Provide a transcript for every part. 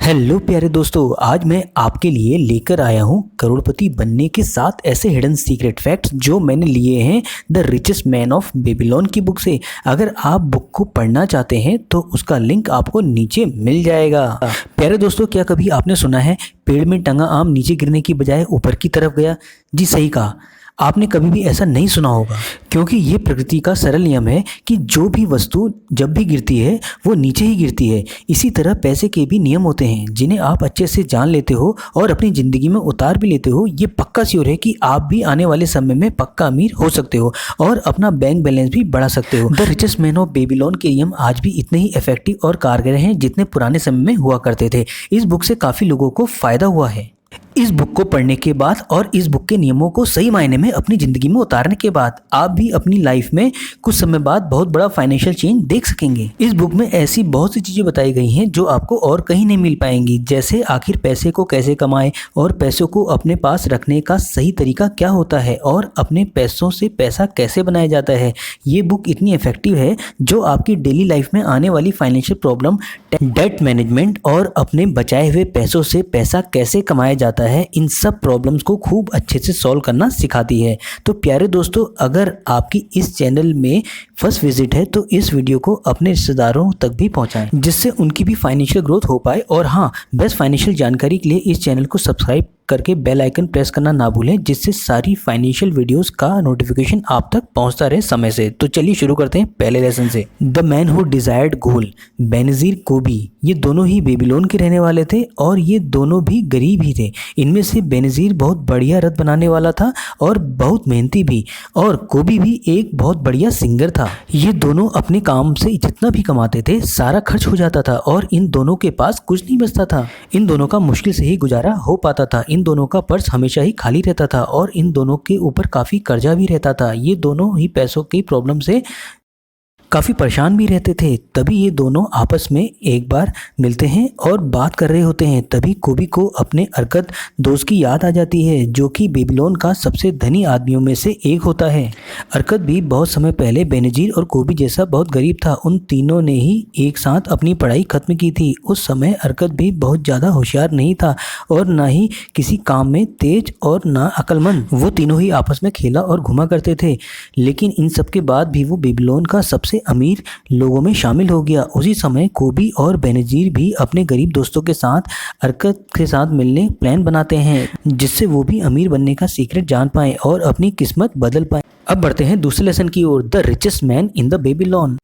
Hello प्यारे दोस्तों, आज मैं आपके लिए लेकर आया हूँ करोड़पति बनने के 7 ऐसे हिडन सीक्रेट फैक्ट्स जो मैंने लिए हैं the richest man of Babylon की बुक से। अगर आप बुक को पढ़ना चाहते हैं तो उसका लिंक आपको नीचे मिल जाएगा। प्यारे दोस्तों, क्या कभी आपने सुना है पेड़ में टंगा आम नीचे गिरने की बजाय ऊपर की तरफ गया? जी सही कहा, आपने कभी भी ऐसा नहीं सुना होगा, क्योंकि ये प्रकृति का सरल नियम है कि जो भी वस्तु जब भी गिरती है वो नीचे ही गिरती है। इसी तरह पैसे के भी नियम होते हैं जिन्हें आप अच्छे से जान लेते हो और अपनी ज़िंदगी में उतार भी लेते हो। ये पक्का श्योर है कि आप भी आने वाले समय में पक्का अमीर हो सकते हो और अपना बैंक बैलेंस भी बढ़ा सकते हो। The richest man of Babylon के नियम आज भी इतने ही इफेक्टिव और कारगर हैं जितने पुराने समय में हुआ करते थे। इस बुक से काफ़ी लोगों को फ़ायदा हुआ है। इस बुक को पढ़ने के बाद और इस बुक के नियमों को सही मायने में अपनी ज़िंदगी में उतारने के बाद आप भी अपनी लाइफ में कुछ समय बाद बहुत बड़ा फाइनेंशियल चेंज देख सकेंगे। इस बुक में ऐसी बहुत सी चीज़ें बताई गई हैं जो आपको और कहीं नहीं मिल पाएंगी, जैसे आखिर पैसे को कैसे कमाएं और पैसों को अपने पास रखने का सही तरीका क्या होता है और अपने पैसों से पैसा कैसे बनाया जाता है। ये बुक इतनी इफेक्टिव है जो आपकी डेली लाइफ में आने वाली फाइनेंशियल प्रॉब्लम, डेट मैनेजमेंट और अपने बचाए हुए पैसों से पैसा कैसे कमाया जाता है, इन सब प्रॉब्लम्स को खूब अच्छे से सॉल्व करना सिखाती है। तो प्यारे दोस्तों, अगर आपकी इस चैनल में फर्स्ट विजिट है तो इस वीडियो को अपने रिश्तेदारों तक भी पहुंचाएं, जिससे उनकी भी फाइनेंशियल ग्रोथ हो पाए। और हाँ, बेस्ट फाइनेंशियल जानकारी के लिए इस चैनल को सब्सक्राइब करके बेल आइकन प्रेस करना ना भूलें, जिससे सारी फाइनेंशियल वीडियोस का नोटिफिकेशन आप तक पहुंचता रहे समय से। तो चलिए शुरू करते हैं पहले लेसन से। The man who desired gold, Benazir कोबी, ये दोनों ही बेबीलोन के रहने वाले थे और ये दोनों भी गरीब ही थे। इनमें से बेनजीर बहुत बढ़िया रथ बनाने वाला था और बहुत मेहनती भी, और कोबी भी एक बहुत बढ़िया सिंगर था। ये दोनों अपने काम से जितना भी कमाते थे सारा खर्च हो जाता था और इन दोनों के पास कुछ नहीं बचता था। इन दोनों का मुश्किल से ही गुजारा हो पाता था। इन दोनों का पर्स हमेशा ही खाली रहता था और इन दोनों के ऊपर काफ़ी कर्जा भी रहता था। ये दोनों ही पैसों की प्रॉब्लम से काफ़ी परेशान भी रहते थे। तभी ये दोनों आपस में एक बार मिलते हैं और बात कर रहे होते हैं। तभी कोबी को अपने अरकत दोस्त की याद आ जाती है, जो कि बेबीलोन का सबसे धनी आदमियों में से एक होता है। अरकत भी बहुत समय पहले बेनजीर और कोबी जैसा बहुत गरीब था। उन तीनों ने ही एक साथ अपनी पढ़ाई खत्म की थी। उस समय अरकत भी बहुत ज़्यादा होशियार नहीं था और ना ही किसी काम में तेज और ना अक्लमंद। वो तीनों ही आपस में खेला और घुमा करते थे, लेकिन इन सब के बाद भी वो बेबीलोन का सबसे अमीर लोगों में शामिल हो गया। उसी समय कोबी और बेनजीर भी अपने गरीब दोस्तों के साथ अरकत के साथ मिलने प्लान बनाते हैं, जिससे वो भी अमीर बनने का सीक्रेट जान पाए और अपनी किस्मत बदल पाए। अब बढ़ते हैं दूसरे लेसन की ओर। The richest man in the Babylon.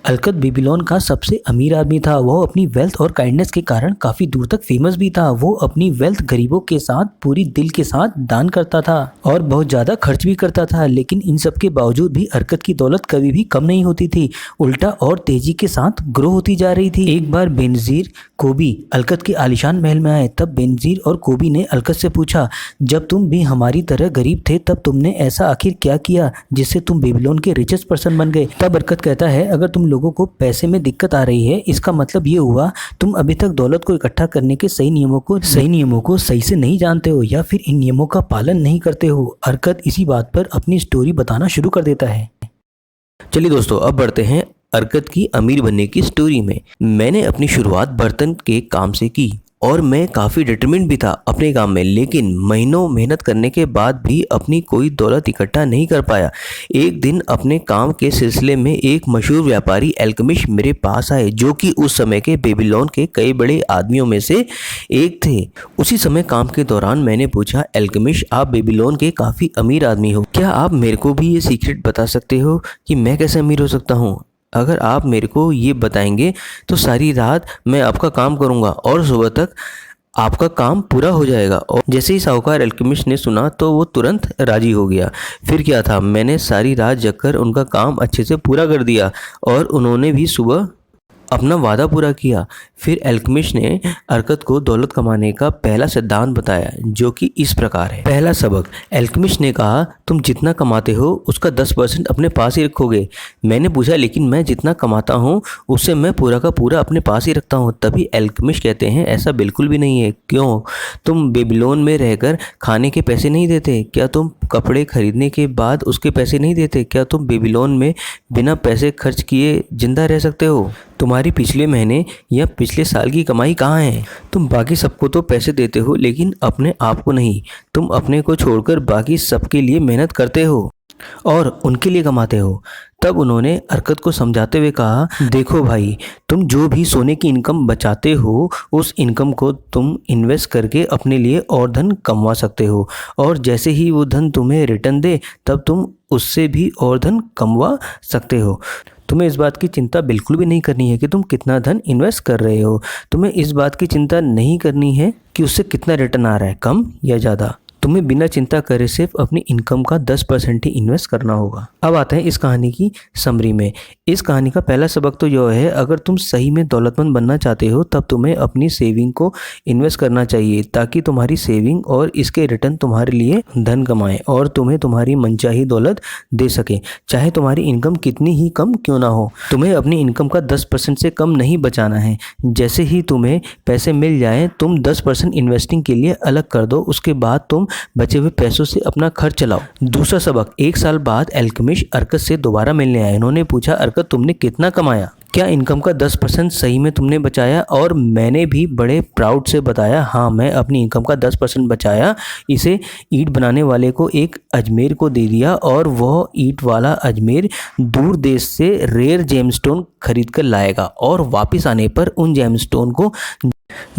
Arkad Babylon का सबसे अमीर आदमी था। वो अपनी वेल्थ और काइंडनेस के कारण काफ़ी दूर तक फेमस भी था। वो अपनी वेल्थ गरीबों के साथ पूरी दिल के साथ दान करता था और बहुत ज़्यादा खर्च भी करता था। लेकिन इन सब के बावजूद भी अरकत की दौलत कभी भी कम नहीं होती थी, उल्टा और तेजी के साथ ग्रो होती जा रही थी। एक बार बेनजीर कोबी अरकत के आलीशान महल में आए। तब बेनजीर और कोबी ने अरकत से पूछा, जब तुम भी हमारी तरह गरीब थे तब तुमने ऐसा आखिर क्या किया जिससे तुम बेबीलोन के रिचेस्ट पर्सन बन गए? तब अरकत कहता है, अगर तुम लोगों को पैसे में दिक्कत आ रही है, इसका मतलब ये हुआ तुम अभी तक दौलत को इकट्ठा करने के सही नियमों को सही से नहीं जानते हो या फिर इन नियमों का पालन नहीं करते हो। अरकत इसी बात पर अपनी स्टोरी बताना शुरू कर देता है। चलिए दोस्तों, अब बढ़ते हैं अरकत की अमीर बनने की स्टोरी में। मैंने अपनी शुरुआत बर्तन के काम से की और मैं काफ़ी डिटरमिन्ड भी था अपने काम में, लेकिन महीनों मेहनत करने के बाद भी अपनी कोई दौलत इकट्ठा नहीं कर पाया। एक दिन अपने काम के सिलसिले में एक मशहूर व्यापारी अल्केमिस्ट मेरे पास आए, जो कि उस समय के बेबीलोन के कई बड़े आदमियों में से एक थे। उसी समय काम के दौरान मैंने पूछा, अल्केमिस्ट, आप बेबीलोन के काफ़ी अमीर आदमी हो, क्या आप मेरे को भी ये सीक्रेट बता सकते हो कि मैं कैसे अमीर हो सकता हूँ? अगर आप मेरे को ये बताएंगे तो सारी रात मैं आपका काम करूँगा और सुबह तक आपका काम पूरा हो जाएगा। और जैसे ही साहूकार अल्केमिस्ट ने सुना तो वो तुरंत राजी हो गया। फिर क्या था, मैंने सारी रात जगकर उनका काम अच्छे से पूरा कर दिया और उन्होंने भी सुबह अपना वादा पूरा किया। फिर अल्केमिस्ट ने अरकत को दौलत कमाने का पहला सिद्धांत बताया, जो कि इस प्रकार है। पहला सबक, अल्केमिस्ट ने कहा, तुम जितना कमाते हो उसका 10% अपने पास ही रखोगे। मैंने पूछा, लेकिन मैं जितना कमाता हूँ उससे मैं पूरा का पूरा अपने पास ही रखता हूँ। तभी अल्केमिस्ट कहते हैं, ऐसा बिल्कुल भी नहीं है। क्यों? तुम बेबीलोन में रहकर खाने के पैसे नहीं देते? क्या तुम कपड़े खरीदने के बाद उसके पैसे नहीं देते? क्या तुम बेबीलोन में बिना पैसे खर्च किए जिंदा रह सकते हो? तुम्हारी पिछले महीने या पिछले साल की कमाई कहाँ है? तुम बाकी सबको तो पैसे देते हो लेकिन अपने आप को नहीं। तुम अपने को छोड़कर बाकी सबके लिए मेहनत करते हो और उनके लिए कमाते हो। तब उन्होंने अरकत को समझाते हुए कहा, देखो भाई, तुम जो भी सोने की इनकम बचाते हो उस इनकम को तुम इन्वेस्ट करके अपने लिए और धन कमवा सकते हो, और जैसे ही वो धन तुम्हें रिटर्न दे तब तुम उससे भी और धन कमवा सकते हो। तुम्हें इस बात की चिंता बिल्कुल भी नहीं करनी है कि तुम कितना धन इन्वेस्ट कर रहे हो। तुम्हें इस बात की चिंता नहीं करनी है कि उससे कितना रिटर्न आ रहा है, कम या ज़्यादा। तुम्हें बिना चिंता करे सिर्फ अपनी इनकम का 10% ही इन्वेस्ट करना होगा। अब आते हैं इस कहानी की समरी में। इस कहानी का पहला सबक तो यह है, अगर तुम सही में दौलतमंद बनना चाहते हो तब तुम्हें अपनी सेविंग को इन्वेस्ट करना चाहिए, ताकि तुम्हारी सेविंग और इसके रिटर्न तुम्हारे लिए धन कमाएं और तुम्हें तुम्हारी मनचाही दौलत दे सके, चाहे तुम्हारी इनकम कितनी ही कम क्यों ना हो। तुम्हें अपनी इनकम का 10% से कम नहीं बचाना है। जैसे ही तुम्हें पैसे मिल जाएं तुम 10% इन्वेस्टिंग के लिए अलग कर दो। उसके बाद तुम बचे हुए पैसों से अपना खर्च चलाओ। दूसरा सबक, 1 साल बाद अल्केमिस्ट अरकत से दोबारा मिलने आए। उन्होंने पूछा, अरकत तुमने कितना कमाया? क्या इनकम का 10% सही में तुमने बचाया? और मैंने भी बड़े प्राउड से बताया, हाँ मैं अपनी इनकम का 10% बचाया। इसे ईंट बनाने वाले को एक अजमेर को दे दिया और वह ईंट वाला अजमेर दूर देश से रेयर जेमस्टोन खरीद कर लाएगा और वापस आने पर उन जेमस्टोन को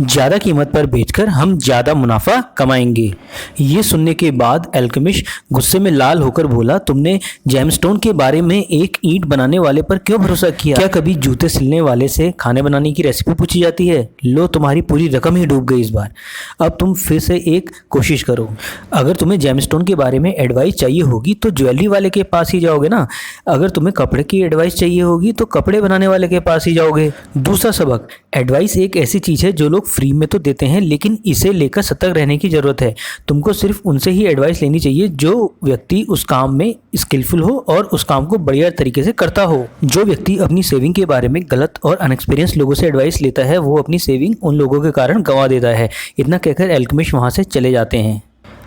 ज़्यादा कीमत पर बेचकर हम ज़्यादा मुनाफा कमाएंगे। ये सुनने के बाद अल्केमिस्ट गुस्से में लाल होकर बोला, तुमने जेमस्टोन के बारे में एक ईंट बनाने वाले पर क्यों भरोसा किया? क्या कभी जूते सिलने वाले से खाने बनाने की रेसिपी पूछी जाती है? लो, तुम्हारी पूरी रकम ही डूब गई इस बार। अब तुम फिर से एक कोशिश करो। अगर तुम्हें जेमस्टोन के बारे में एडवाइस चाहिए होगी तो ज्वेलरी वाले के पास ही जाओगे ना। अगर तुम्हें कपड़े की एडवाइस चाहिए होगी तो कपड़े बनाने वाले के पास ही जाओगे। दूसरा सबक, एडवाइस एक ऐसी चीज़ है जो लोग फ्री में तो देते हैं, लेकिन इसे लेकर सतर्क रहने की जरूरत है। तुमको सिर्फ उनसे ही एडवाइस लेनी चाहिए जो व्यक्ति उस काम में स्किलफुल हो और उस काम को बढ़िया तरीके से करता हो। जो व्यक्ति अपनी सेविंग के बारे में गलत और अनएक्सपीरियंस लोगों से एडवाइस लेता है वो अपनी सेविंग उन लोगों के कारण गंवा देता है। इतना कहकर अल्केमिस्ट वहां से चले जाते हैं।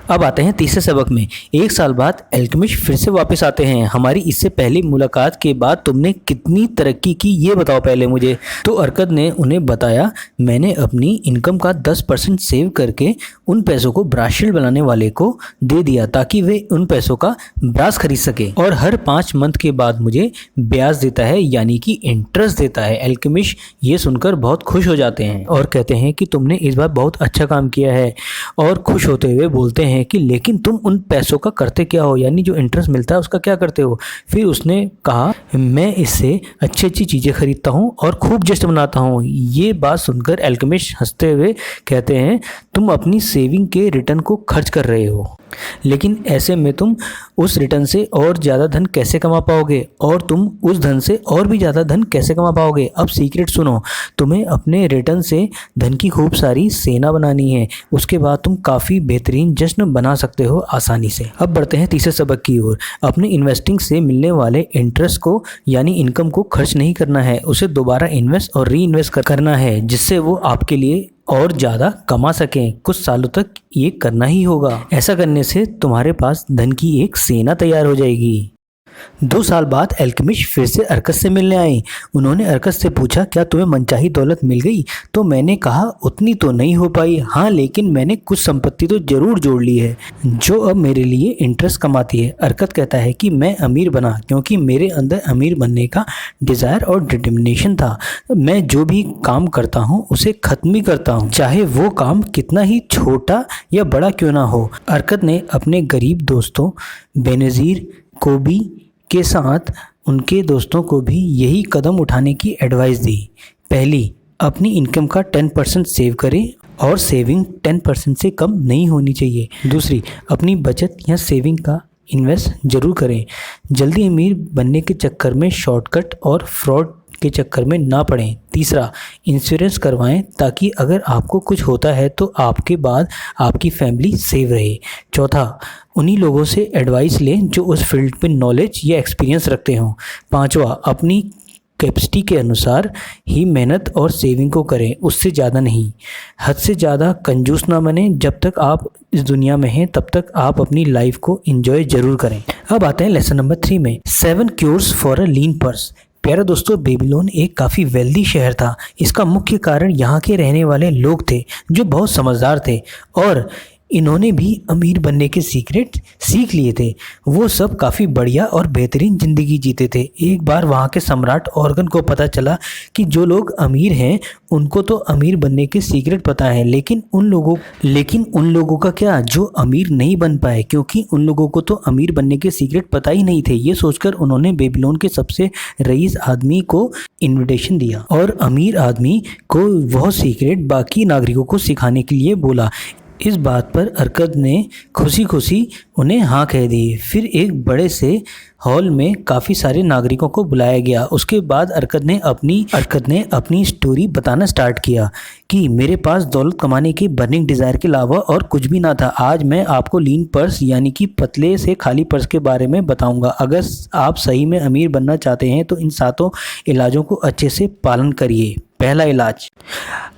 अब आते हैं तीसरे सबक में। 1 साल बाद अल्केमिस्ट फिर से वापस आते हैं। हमारी इससे पहली मुलाकात के बाद तुमने कितनी तरक्की की ये बताओ पहले मुझे। तो अरकत ने उन्हें बताया, मैंने अपनी इनकम का 10% सेव करके उन पैसों को ब्रास शील्ड बनाने वाले को दे दिया ताकि वे उन पैसों का ब्रास खरीद सके, और हर 5 मंथ के बाद मुझे ब्याज देता है, यानी कि इंटरेस्ट देता है। अल्केमिस्ट ये सुनकर बहुत खुश हो जाते हैं और कहते हैं कि तुमने इस बार बहुत अच्छा काम किया है, और खुश होते हुए बोलते हैं कि लेकिन तुम उन पैसों का करते क्या हो, यानी जो इंटरेस्ट मिलता है उसका क्या करते हो? फिर उसने कहा, मैं इससे अच्छी अच्छी चीज़ें खरीदता हूँ और खूब जश्न मनाता हूँ। ये बात सुनकर अल्केमिस्ट हंसते हुए कहते हैं, तुम अपनी सेविंग के रिटर्न को खर्च कर रहे हो, लेकिन ऐसे में तुम उस रिटर्न से और ज़्यादा धन कैसे कमा पाओगे, और तुम उस धन से और भी ज़्यादा धन कैसे कमा पाओगे? अब सीक्रेट सुनो, तुम्हें अपने रिटर्न से धन की खूब सारी सेना बनानी है। उसके बाद तुम काफ़ी बेहतरीन जश्न बना सकते हो आसानी से। अब बढ़ते हैं तीसरे सबक की ओर। अपने इन्वेस्टिंग से मिलने वाले इंटरेस्ट को यानी इनकम को खर्च नहीं करना है, उसे दोबारा इन्वेस्ट और री इन्वेस्ट करना है, जिससे वो आपके लिए और ज़्यादा कमा सकें। कुछ सालों तक ये करना ही होगा। ऐसा करने से तुम्हारे पास धन की एक सेना तैयार हो जाएगी। 2 साल बाद अल्केमिस्ट फिर से अरकत से मिलने आए। उन्होंने अरकत से पूछा, क्या तुम्हें मनचाही दौलत मिल गई? तो मैंने कहा, उतनी तो नहीं हो पाई, हाँ लेकिन मैंने कुछ संपत्ति तो जरूर जोड़ ली है जो अब मेरे लिए इंटरेस्ट कमाती है। अरकत कहता है कि मैं अमीर बना क्योंकि मेरे अंदर अमीर बनने का डिज़ायर और डिटर्मिनेशन था। मैं जो भी काम करता हूँ उसे ख़त्म ही करता हूँ, चाहे वो काम कितना ही छोटा या बड़ा क्यों ना हो। अरकत ने अपने गरीब दोस्तों बेनज़ीर को भी के साथ उनके दोस्तों को भी यही कदम उठाने की एडवाइस दी। पहली, अपनी इनकम का 10% सेव करें और सेविंग 10% से कम नहीं होनी चाहिए। दूसरी, अपनी बचत या सेविंग का इन्वेस्ट जरूर करें। जल्दी अमीर बनने के चक्कर में शॉर्टकट और फ्रॉड के चक्कर में ना पड़ें। तीसरा, इंश्योरेंस करवाएं ताकि अगर आपको कुछ होता है तो आपके बाद आपकी फैमिली सेव रहे। चौथा, उन्हीं लोगों से एडवाइस लें जो उस फील्ड पे नॉलेज या एक्सपीरियंस रखते हों। पांचवा, अपनी कैपेसिटी के अनुसार ही मेहनत और सेविंग को करें, उससे ज़्यादा नहीं। हद से ज़्यादा कंजूस ना बने। जब तक आप इस दुनिया में हैं तब तक आप अपनी लाइफ को एंजॉय ज़रूर करें। अब आते हैं लेसन नंबर 3 में, 7 cures for a lean purse. प्यारे दोस्तों, बेबीलोन एक काफ़ी वेल्दी शहर था। इसका मुख्य कारण यहाँ के रहने वाले लोग थे जो बहुत समझदार थे और इन्होंने भी अमीर बनने के सीक्रेट सीख लिए थे। वो सब काफ़ी बढ़िया और बेहतरीन ज़िंदगी जीते थे। एक बार वहाँ के सम्राट ऑर्गन को पता चला कि जो लोग अमीर हैं उनको तो अमीर बनने के सीक्रेट पता है, लेकिन उन लोगों का क्या जो अमीर नहीं बन पाए, क्योंकि उन लोगों को तो अमीर बनने के सीक्रेट पता ही नहीं थे। ये सोचकर उन्होंने बेबीलोन के सबसे रईस आदमी को इनविटेशन दिया और अमीर आदमी को वह सीक्रेट बाकी नागरिकों को सिखाने के लिए बोला। इस बात पर अर्कद ने खुशी खुशी उन्हें हाँ कह दी। फिर एक बड़े से हॉल में काफ़ी सारे नागरिकों को बुलाया गया। उसके बाद अर्कद ने अपनी स्टोरी बताना स्टार्ट किया कि मेरे पास दौलत कमाने की बर्निंग डिज़ायर के अलावा और कुछ भी ना था। आज मैं आपको लीन पर्स यानी कि पतले से खाली पर्स के बारे में बताऊंगा। अगर आप सही में अमीर बनना चाहते हैं तो इन 7 इलाजों को अच्छे से पालन करिए। पहला इलाज,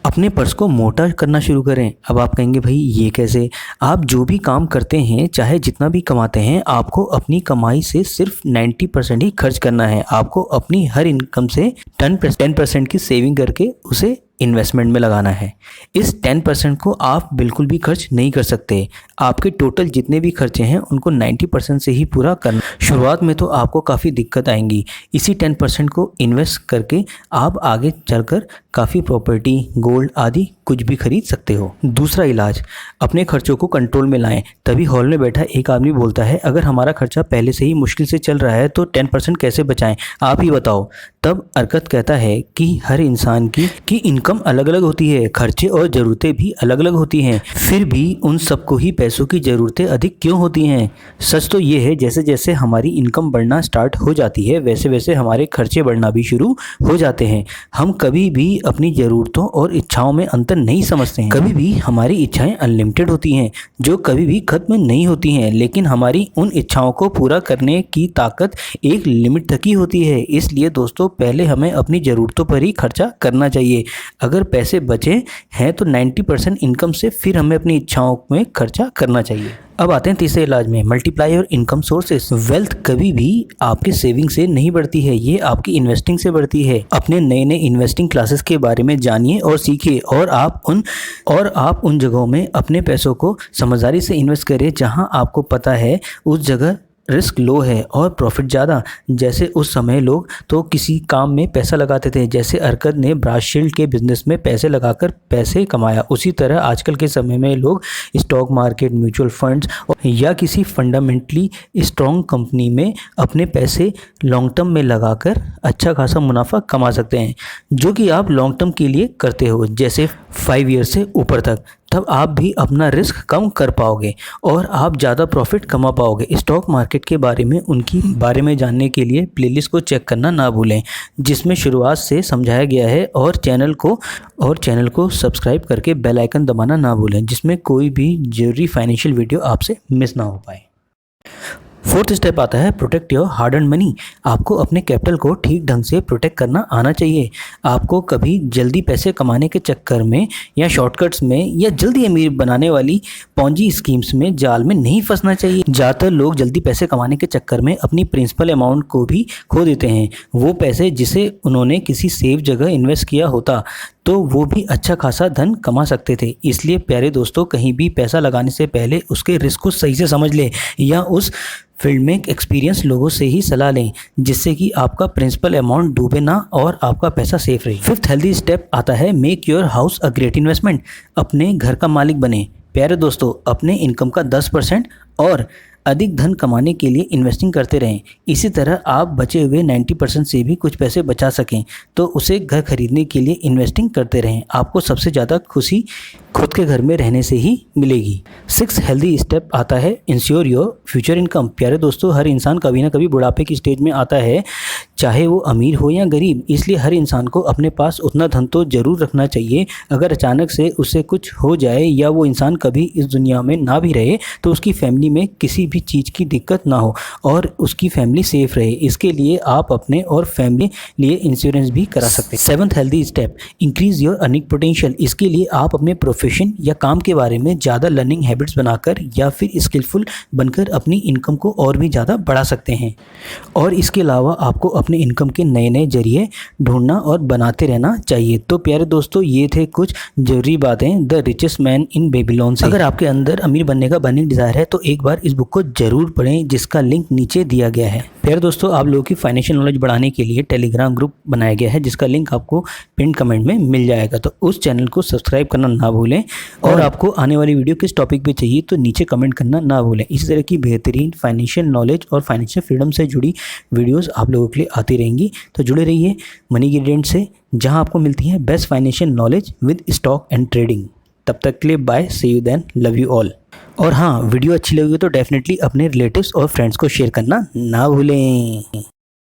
अपने पर्स को मोटा करना शुरू करें। अब आप कहेंगे भाई ये कैसे? आप जो भी काम करते हैं, चाहे जितना भी कमाते हैं, आपको अपनी कमाई से सिर्फ 90% ही खर्च करना है। आपको अपनी हर इनकम से 10% की सेविंग करके उसे इन्वेस्टमेंट में लगाना है। इस 10% को आप बिल्कुल भी खर्च नहीं कर सकते। आपके टोटल जितने भी खर्चे हैं उनको 90% से ही पूरा करना। शुरुआत में तो आपको काफ़ी दिक्कत आएंगी। इसी 10% को इन्वेस्ट करके आप आगे चलकर काफ़ी प्रॉपर्टी, गोल्ड आदि कुछ भी खरीद सकते हो। दूसरा इलाज, अपने खर्चों को कंट्रोल में लाएं। तभी हॉल में बैठा एक आदमी बोलता है, अगर हमारा खर्चा पहले से ही मुश्किल से चल रहा है तो 10% कैसे बचाएं? आप ही बताओ। तब अर्कद कहता है कि हर इंसान की इनकम अलग अलग होती है, खर्चे और ज़रूरतें भी अलग अलग होती हैं, फिर भी उन सबको ही पैसों की ज़रूरतें अधिक क्यों होती हैं? सच तो ये है, जैसे जैसे हमारी इनकम बढ़ना स्टार्ट हो जाती है वैसे वैसे हमारे खर्चे बढ़ना भी शुरू हो जाते हैं। हम कभी भी अपनी ज़रूरतों और इच्छाओं में अंतर नहीं समझते हैं। कभी भी हमारी इच्छाएं अनलिमिटेड होती हैं जो कभी भी ख़त्म नहीं होती हैं, लेकिन हमारी उन इच्छाओं को पूरा करने की ताकत एक लिमिट तक ही होती है। इसलिए दोस्तों, पहले हमें अपनी ज़रूरतों पर ही खर्चा करना चाहिए। अगर पैसे बचे हैं तो 90% इनकम से फिर हमें अपनी इच्छाओं में खर्चा करना चाहिए। अब आते हैं तीसरे इलाज में, मल्टीप्लाई और इनकम सोर्सेस। वेल्थ कभी भी आपके सेविंग से नहीं बढ़ती है, ये आपकी इन्वेस्टिंग से बढ़ती है। अपने नए नए इन्वेस्टिंग क्लासेस के बारे में जानिए और सीखिए और आप उन जगहों में अपने पैसों को समझदारी से इन्वेस्ट करें जहां आपको पता है उस जगह रिस्क लो है और प्रॉफिट ज़्यादा। जैसे उस समय लोग तो किसी काम में पैसा लगाते थे, जैसे अर्कद ने ब्रास शील्ड के बिजनेस में पैसे लगाकर पैसे कमाया। उसी तरह आजकल के समय में लोग स्टॉक मार्केट, म्यूचुअल फंड्स या किसी फंडामेंटली स्ट्रॉन्ग कंपनी में अपने पैसे लॉन्ग टर्म में लगाकर अच्छा खासा मुनाफा कमा सकते हैं, जो कि आप लॉन्ग टर्म के लिए करते हो, जैसे 5 ईयर से ऊपर तक। तब आप भी अपना रिस्क कम कर पाओगे और आप ज़्यादा प्रॉफिट कमा पाओगे। स्टॉक मार्केट के बारे में जानने के लिए प्लेलिस्ट को चेक करना ना भूलें, जिसमें शुरुआत से समझाया गया है, और चैनल को सब्सक्राइब करके बेल आइकन दबाना ना भूलें, जिसमें कोई भी जरूरी फाइनेंशियल वीडियो आपसे मिस ना हो पाए। 4th स्टेप आता है protect your hard earned money. आपको अपने कैपिटल को ठीक ढंग से प्रोटेक्ट करना आना चाहिए। आपको कभी जल्दी पैसे कमाने के चक्कर में या शॉर्टकट्स में या जल्दी अमीर बनाने वाली पॉन्जी स्कीम्स में जाल में नहीं फंसना चाहिए। ज़्यादातर लोग जल्दी पैसे कमाने के चक्कर में अपनी प्रिंसिपल अमाउंट को भी खो देते हैं। वो पैसे जिसे उन्होंने किसी सेफ जगह इन्वेस्ट किया होता तो वो भी अच्छा खासा धन कमा सकते थे। इसलिए प्यारे दोस्तों, कहीं भी पैसा लगाने से पहले उसके रिस्क को सही से समझ लें या उस फील्ड में एक्सपीरियंस लोगों से ही सलाह लें, जिससे कि आपका प्रिंसिपल अमाउंट डूबे ना और आपका पैसा सेफ रहे। 5th हेल्दी स्टेप आता है make your house a great investment. अपने घर का मालिक बने। प्यारे दोस्तों, अपने इनकम का 10% और अधिक धन कमाने के लिए इन्वेस्टिंग करते रहें। इसी तरह आप बचे हुए 90% से भी कुछ पैसे बचा सकें तो उसे घर खरीदने के लिए इन्वेस्टिंग करते रहें। आपको सबसे ज़्यादा खुशी खुद के घर में रहने से ही मिलेगी। 6th हेल्दी स्टेप आता है इंश्योर योर फ्यूचर इनकम। प्यारे दोस्तों, हर इंसान कभी ना कभी बुढ़ापे की स्टेज में आता है, चाहे वो अमीर हो या गरीब। इसलिए हर इंसान को अपने पास उतना धन तो ज़रूर रखना चाहिए। अगर अचानक से उससे कुछ हो जाए या वो इंसान कभी इस दुनिया में ना भी रहे तो उसकी फैमिली फैमिली में किसी भी चीज़ की दिक्कत ना हो और उसकी फैमिली सेफ रहे। इसके लिए आप अपने और फैमिली लिए इंश्योरेंस भी करा सकते हैं। Seventh healthy step, increase your earning potential. इसके लिए आप अपने प्रोफेशन या काम के बारे में ज़्यादा लर्निंग हैबिट्स बनाकर या फिर स्किलफुल बनकर अपनी इनकम को और भी ज़्यादा बढ़ा सकते हैं। और इसके अलावा आपको अपने इनकम के नए नए जरिए ढूंढना और बनाते रहना चाहिए। तो प्यारे दोस्तों, ये थे कुछ जरूरी बातें the richest man in Babylon से। अगर आपके अंदर अमीर बनने का बर्निंग डिज़ायर है तो एक बार इस बुक को जरूर पढ़ें, जिसका लिंक नीचे दिया गया है। प्यारे दोस्तों, आप लोगों की फाइनेंशियल नॉलेज बढ़ाने के लिए टेलीग्राम ग्रुप बनाया गया है, जिसका लिंक आपको पिन कमेंट में मिल जाएगा। तो उस चैनल को सब्सक्राइब करना ना भूलें और आपको आने वाली वीडियो किस टॉपिक पे चाहिए तो नीचे कमेंट करना ना भूलें। इसी तरह की बेहतरीन फाइनेंशियल नॉलेज और फाइनेंशियल फ्रीडम से जुड़ी वीडियोस आप लोगों के लिए आती रहेंगी। तो जुड़े रहिए मनी ग्रेडिएंट से, जहां आपको मिलती है best financial knowledge with stock and trading. तब तक के लिए bye, see you then, love you all. और हाँ, वीडियो अच्छी लगी तो डेफिनेटली अपने रिलेटिव्स और फ्रेंड्स को शेयर करना ना भूलें।